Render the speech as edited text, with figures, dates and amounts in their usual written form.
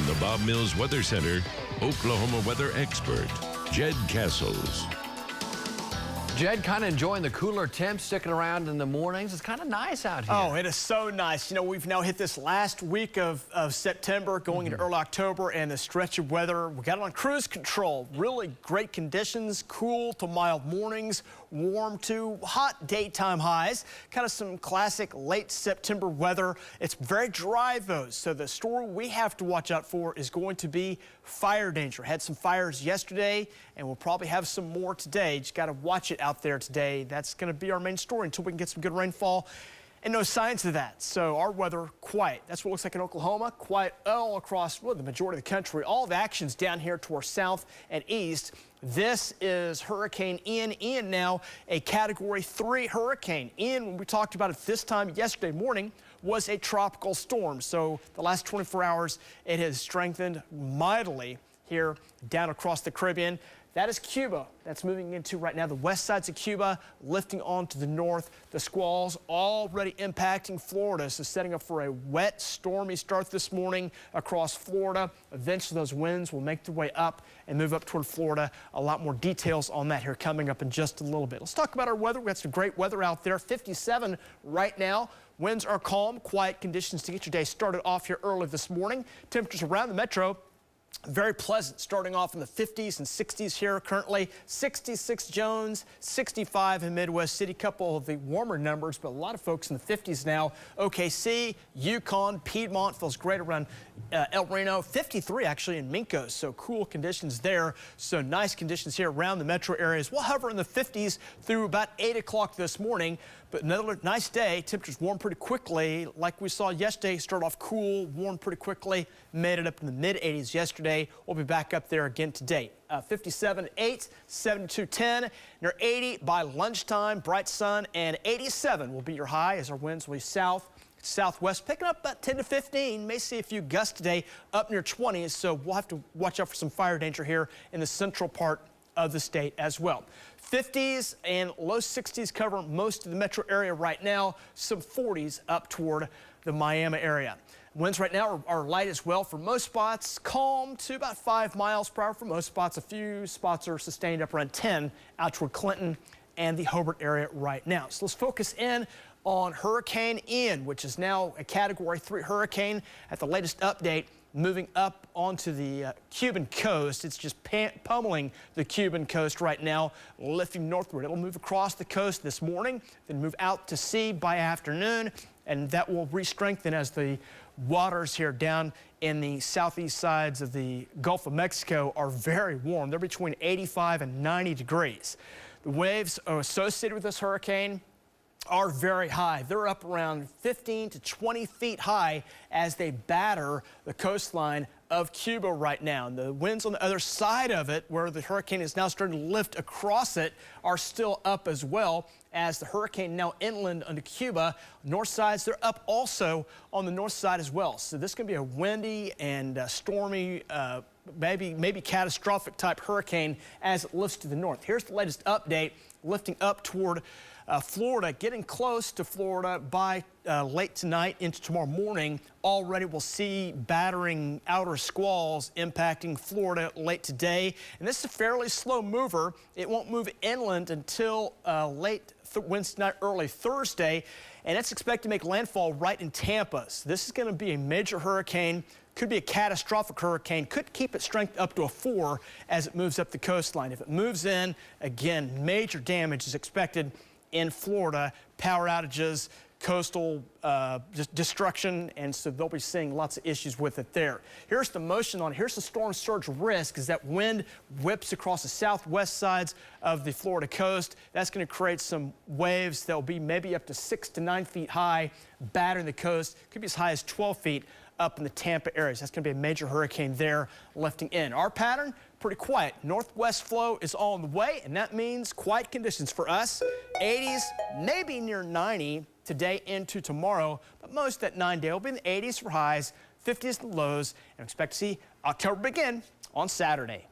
the Bob Mills Weather Center, Oklahoma weather expert, Jed Castles. Jed, kind of enjoying the cooler temps, sticking around in the mornings. It's kind of nice out here. Oh, it is so nice. You know, we've now hit this last week of September, going into early October, and the stretch of weather, we got it on cruise control. Really great conditions, cool to mild mornings, warm to hot daytime highs. Kind of some classic late September weather. It's very dry, though, so the story we have to watch out for is going to be fire danger. Had some fires yesterday, and we'll probably have some more today. Just got to watch it out there today. That's going to be our main story until we can get some good rainfall, and no signs of that. So our weather, quiet. That's what it looks like in Oklahoma. Quiet all across, well, the majority of the country. All the actions down here to our south and east. This is Hurricane Ian. Ian now a Category 3 hurricane. Ian, when we talked about it this time yesterday morning, was a tropical storm. So the last 24 hours, it has strengthened mightily here down across the Caribbean. That is Cuba. That's moving into right now the west sides of Cuba, lifting on to the north. The squalls already impacting Florida, so setting up for a wet, stormy start this morning across Florida. Eventually, those winds will make their way up and move up toward Florida. A lot more details on that here coming up in just a little bit. Let's talk about our weather. We've got some great weather out there. 57 right now. Winds are calm, quiet conditions to get your day started off here early this morning. Temperatures around the metro, very pleasant, starting off in the 50s and 60s here currently. 66 Jones, 65 in Midwest City. Couple of the warmer numbers, but a lot of folks in the 50s now. OKC, Yukon, Piedmont feels great around El Reno. 53 actually in Mincos, so cool conditions there. So nice conditions here around the metro areas. We'll hover in the 50s through about 8 o'clock this morning, but another nice day. Temperatures warm pretty quickly. Like we saw yesterday, start off cool, warm pretty quickly. Made it up in the mid-80s yesterday. We'll be back up there again today. 57 8, 72 10, near 80 by lunchtime. Bright sun, and 87 will be your high as our winds will be southwest, picking up about 10 to 15. May see a few gusts today up near 20s, so we'll have to watch out for some fire danger here in the central part of the state as well. 50s and low 60s cover most of the metro area right now. Some 40s up toward the Miami area. Winds right now are light as well for most spots, calm to about 5 miles per hour for most spots. A few spots are sustained up around 10 out toward Clinton and the Hobart area right now. So let's focus in on Hurricane Ian, which is now a Category 3 hurricane at the latest update, moving up onto the Cuban coast. It's just pummeling the Cuban coast right now, lifting northward. It'll move across the coast this morning, then move out to sea by afternoon, and that will re-strengthen as the waters here down in the southeast sides of the Gulf of Mexico are very warm. They're between 85 and 90 degrees. The waves associated with this hurricane are very high. They're up around 15 to 20 feet high as they batter the coastline of Cuba right now. And the winds on the other side of it, where the hurricane is now starting to lift across it, are still up as well, as the hurricane now inland onto Cuba. North sides, they're up also on the north side as well. So this is going to be a windy and stormy, maybe catastrophic type hurricane as it lifts to the north. Here's the latest update, lifting up toward Florida, getting close to Florida by late tonight into tomorrow morning. Already we'll see battering outer squalls impacting Florida late today. And this is a fairly slow mover. It won't move inland until late Wednesday night, early Thursday, and it's expected to make landfall right in Tampa. So this is going to be a major hurricane. Could be a catastrophic hurricane. Could keep its strength up to a 4 as it moves up the coastline. If it moves in, again, major damage is expected in Florida. Power outages, coastal destruction, and so they'll be seeing lots of issues with it there. Here's the motion on it. Here's the storm surge risk as that wind whips across the southwest sides of the Florida coast. That's going to create some waves that will be maybe up to 6 to 9 feet high, battering the coast. Could be as high as 12 feet up in the Tampa areas. That's going to be a major hurricane there lifting in. Our pattern, pretty quiet. Northwest flow is on the way, and that means quiet conditions for us. 80s, maybe near 90 today into tomorrow, but most that 9-day will be in the 80s for highs, 50s and lows, and expect to see October begin on Saturday.